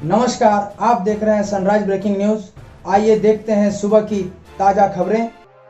नमस्कार, आप देख रहे हैं सनराइज ब्रेकिंग न्यूज। आइए देखते हैं सुबह की ताजा खबरें।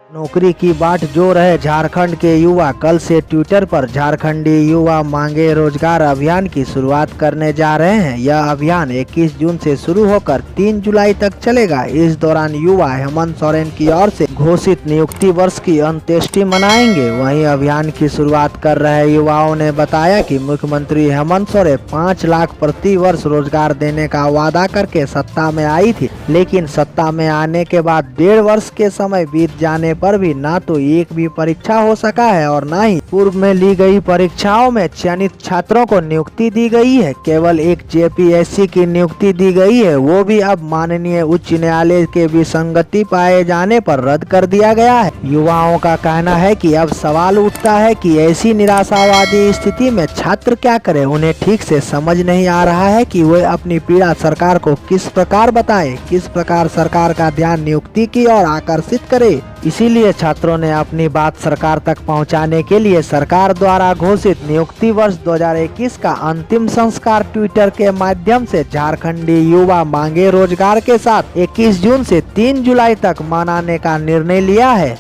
नौकरी की बाट जो रहे झारखंड के युवा, कल से ट्विटर पर झारखंडी युवा मांगे रोजगार अभियान की शुरुआत करने जा रहे हैं। यह अभियान 21 जून से शुरू होकर 3 जुलाई तक चलेगा। इस दौरान युवा हेमंत सोरेन की ओर से घोषित नियुक्ति वर्ष की अंत्येष्टि मनाएंगे। वहीं अभियान की शुरुआत कर रहे युवाओं ने बताया कि मुख्यमंत्री हेमंत सोरेन 5 लाख प्रति वर्ष रोजगार देने का वादा करके सत्ता में आई थी, लेकिन सत्ता में आने के बाद 1.5 वर्ष के समय बीत जाने पर भी ना तो एक भी परीक्षा हो सका है और ना ही पूर्व में ली गई परीक्षाओं में चयनित छात्रों को नियुक्ति दी गई है। केवल एक जेपीएससी की नियुक्ति दी गई है, वो भी अब माननीय उच्च न्यायालय के विसंगति पाए जाने पर रद्द कर दिया गया है। युवाओं का कहना है कि अब सवाल उठता है कि ऐसी निराशावादी स्थिति में छात्र क्या करे। उन्हें ठीक से समझ नहीं आ रहा है कि वे अपनी पीड़ा सरकार को किस प्रकार बताए, किस प्रकार सरकार का ध्यान नियुक्ति की ओर आकर्षित करे। इसीलिए छात्रों ने अपनी बात सरकार तक पहुंचाने के लिए सरकार द्वारा घोषित नियुक्ति वर्ष 2021 का अंतिम संस्कार ट्विटर के माध्यम से झारखंडी युवा मांगे रोजगार के साथ 21 जून से 3 जुलाई तक मनाने का निर्णय लिया है।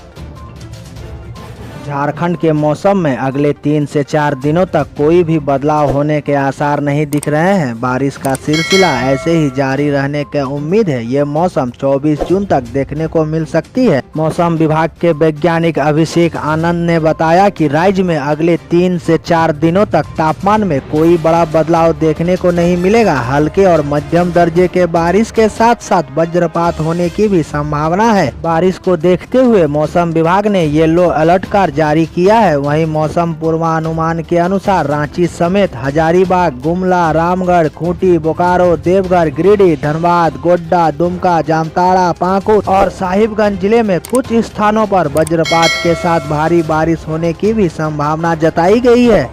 झारखंड के मौसम में अगले 3 से 4 दिनों तक कोई भी बदलाव होने के आसार नहीं दिख रहे हैं। बारिश का सिलसिला ऐसे ही जारी रहने की उम्मीद है। ये मौसम 24 जून तक देखने को मिल सकती है। मौसम विभाग के वैज्ञानिक अभिषेक आनंद ने बताया कि राज्य में अगले 3 से 4 दिनों तक तापमान में कोई बड़ा बदलाव देखने को नहीं मिलेगा। हल्के और मध्यम दर्जे के बारिश के साथ साथ वज्रपात होने की भी संभावना है। बारिश को देखते हुए मौसम विभाग ने येलो अलर्ट का जारी किया है। वहीं मौसम पूर्वानुमान के अनुसार रांची समेत हजारीबाग, गुमला, रामगढ़, खूंटी, बोकारो, देवघर, गिरिडीह, धनबाद, गोड्डा, दुमका, जामताड़ा, पाकुड़ और साहिबगंज जिले में कुछ स्थानों पर वज्रपात के साथ भारी बारिश होने की भी संभावना जताई गई है।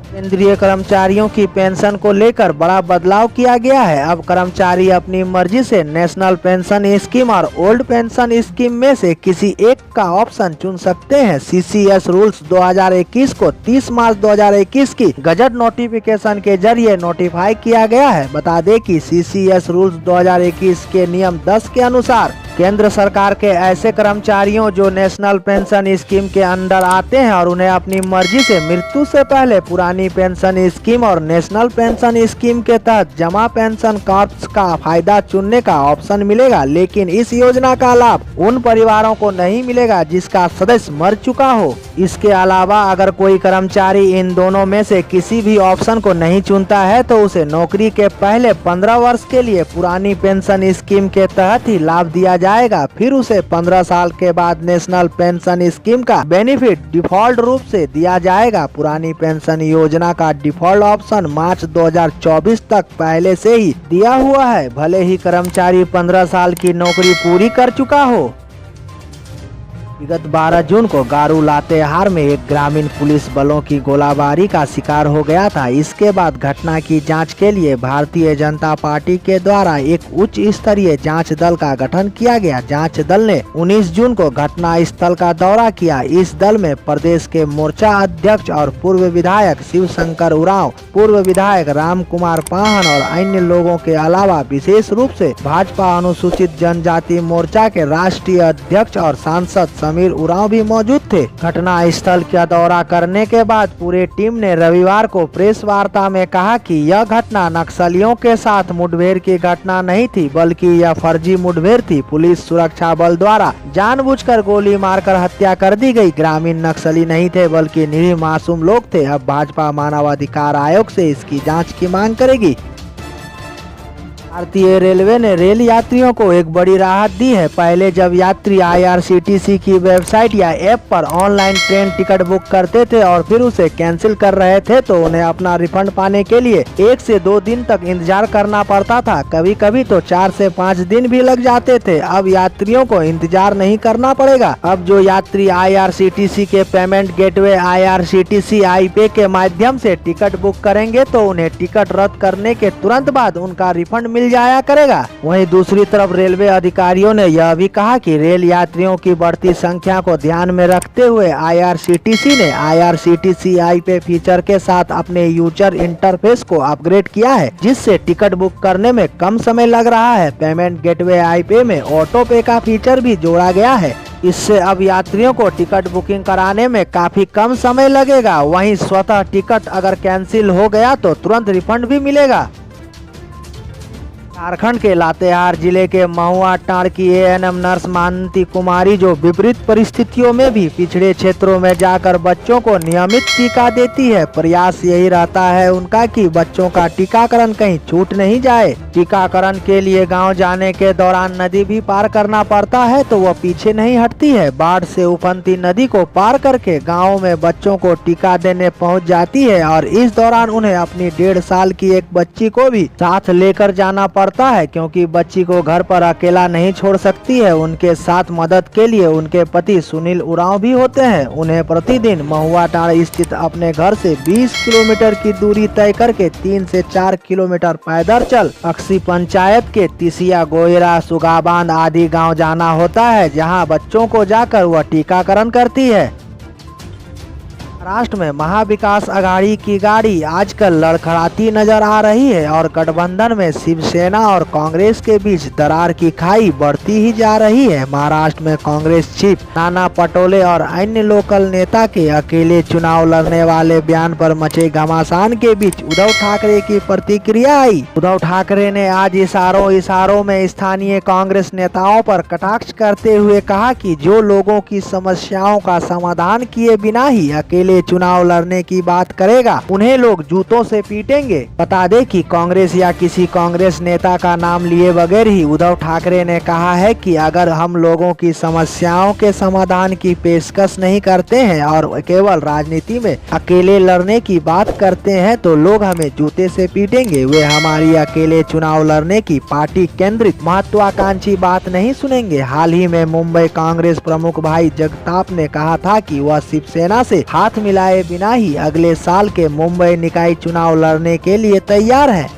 केंद्रीय कर्मचारियों की पेंशन को लेकर बड़ा बदलाव किया गया है। अब कर्मचारी अपनी मर्जी से नेशनल पेंशन स्कीम और ओल्ड पेंशन स्कीम में से किसी एक का ऑप्शन चुन सकते हैं। सीसीएस रूल्स 2021 को 30 मार्च 2021 की गजट नोटिफिकेशन के जरिए नोटिफाई किया गया है। बता दें कि सीसीएस रूल्स 2021 के नियम 10 के अनुसार केंद्र सरकार के ऐसे कर्मचारियों जो नेशनल पेंशन स्कीम के अंडर आते हैं और उन्हें अपनी मर्जी से मृत्यु से पहले पुरानी पेंशन स्कीम और नेशनल पेंशन स्कीम के तहत जमा पेंशन कॉर्प्स का फायदा चुनने का ऑप्शन मिलेगा, लेकिन इस योजना का लाभ उन परिवारों को नहीं मिलेगा जिसका सदस्य मर चुका हो। इसके अलावा अगर कोई कर्मचारी इन दोनों में से किसी भी ऑप्शन को नहीं चुनता है तो उसे नौकरी के पहले 15 वर्ष के लिए पुरानी पेंशन स्कीम के तहत ही लाभ दिया जाएगा। फिर उसे 15 साल के बाद नेशनल पेंशन स्कीम का बेनिफिट डिफॉल्ट रूप से दिया जाएगा। पुरानी पेंशन योजना का डिफॉल्ट ऑप्शन मार्च 2024 तक पहले से ही दिया हुआ है, भले ही कर्मचारी 15 साल की नौकरी पूरी कर चुका हो। विगत 12 जून को गारू लातेहार में एक ग्रामीण पुलिस बलों की गोलाबारी का शिकार हो गया था। इसके बाद घटना की जांच के लिए भारतीय जनता पार्टी के द्वारा एक उच्च स्तरीय जांच दल का गठन किया गया। जांच दल ने 19 जून को घटना स्थल का दौरा किया। इस दल में प्रदेश के मोर्चा अध्यक्ष और पूर्व विधायक शिव शंकर उरांव, पूर्व विधायक राम कुमार पाहन और अन्य लोगों के अलावा विशेष रूप से भाजपा अनुसूचित जनजाति मोर्चा के राष्ट्रीय अध्यक्ष और सांसद समीर उरांव भी मौजूद थे। घटना स्थल का दौरा करने के बाद पूरी टीम ने रविवार को प्रेस वार्ता में कहा कि यह घटना नक्सलियों के साथ मुठभेड़ की घटना नहीं थी, बल्कि यह फर्जी मुठभेड़ थी। पुलिस सुरक्षा बल द्वारा जानबूझकर गोली मारकर हत्या कर दी गई। ग्रामीण नक्सली नहीं थे बल्कि निरीह मासूम लोग थे। अब भाजपा मानवाधिकार आयोग से इसकी जाँच की मांग करेगी। भारतीय रेलवे ने रेल यात्रियों को एक बड़ी राहत दी है। पहले जब यात्री आईआरसीटीसी की वेबसाइट या ऐप पर ऑनलाइन ट्रेन टिकट बुक करते थे और फिर उसे कैंसिल कर रहे थे तो उन्हें अपना रिफंड पाने के लिए 1 से 2 दिन तक इंतजार करना पड़ता था। कभी कभी तो 4 से 5 दिन भी लग जाते थे। अब यात्रियों को इंतजार नहीं करना पड़ेगा। अब जो यात्री आईआरसीटीसी के पेमेंट गेटवे आईआरसीटीसी आई-पे के माध्यम से टिकट बुक करेंगे तो उन्हें टिकट रद्द करने के तुरंत बाद उनका रिफंड मिल मिल जाया करेगा। वहीं दूसरी तरफ रेलवे अधिकारियों ने यह भी कहा कि रेल यात्रियों की बढ़ती संख्या को ध्यान में रखते हुए IRCTC ने IRCTC आई पे फीचर के साथ अपने यूजर इंटरफेस को अपग्रेड किया है, जिससे टिकट बुक करने में कम समय लग रहा है। पेमेंट गेटवे आई पे में ऑटो पे का फीचर भी जोड़ा गया है। इससे अब यात्रियों को टिकट बुकिंग कराने में काफी कम समय लगेगा। वहीं स्वतः टिकट अगर कैंसिल हो गया तो तुरंत रिफंड भी मिलेगा। झारखंड के लातेहार जिले के महुआ टांड़ की ANM नर्स मानती कुमारी जो विपरीत परिस्थितियों में भी पिछड़े क्षेत्रों में जाकर बच्चों को नियमित टीका देती है। प्रयास यही रहता है उनका कि बच्चों का टीकाकरण कहीं छूट नहीं जाए। टीकाकरण के लिए गांव जाने के दौरान नदी भी पार करना पड़ता है तो वह पीछे नहीं हटती है। बाढ़ से उफनती नदी को पार करके गाँव में बच्चों को टीका देने पहुँच जाती है और इस दौरान उन्हें अपनी 1.5 साल की एक बच्ची को भी साथ लेकर जाना पड़ता है, क्योंकि बच्ची को घर पर अकेला नहीं छोड़ सकती है। उनके साथ मदद के लिए उनके पति सुनील उरांव भी होते हैं। उन्हें प्रतिदिन महुआ टांड़ स्थित अपने घर से 20 किलोमीटर की दूरी तय करके 3 से 4 किलोमीटर पैदल चल अक्सी पंचायत के तिसिया, गोयरा, सुगाबांध आदि गांव जाना होता है, जहां बच्चों को जाकर वह टीकाकरण करती है। महाराष्ट्र में महाविकास आघाड़ी की गाड़ी आजकल लड़खड़ाती नजर आ रही है और गठबंधन में शिवसेना और कांग्रेस के बीच दरार की खाई बढ़ती ही जा रही है। महाराष्ट्र में कांग्रेस चीफ नाना पटोले और अन्य लोकल नेता के अकेले चुनाव लड़ने वाले बयान पर मचे घमासान के बीच उद्धव ठाकरे की प्रतिक्रिया आई। उद्धव ठाकरे ने आज इशारों में स्थानीय कांग्रेस नेताओं पर कटाक्ष करते हुए कहा कि जो लोगों की समस्याओं का समाधान किए बिना ही अकेले चुनाव लड़ने की बात करेगा, उन्हें लोग जूतों से पीटेंगे। बता दें कि कांग्रेस या किसी कांग्रेस नेता का नाम लिए बगैर ही उद्धव ठाकरे ने कहा है कि अगर हम लोगों की समस्याओं के समाधान की पेशकश नहीं करते हैं और केवल राजनीति में अकेले लड़ने की बात करते हैं तो लोग हमें जूते से पीटेंगे। वे हमारी अकेले चुनाव लड़ने की पार्टी केंद्रित महत्वाकांक्षी बात नहीं सुनेंगे। हाल ही में मुंबई कांग्रेस प्रमुख भाई जगताप ने कहा था कि वह शिवसेना से हाथ मिलाए बिना ही अगले साल के मुंबई निकाय चुनाव लड़ने के लिए तैयार है।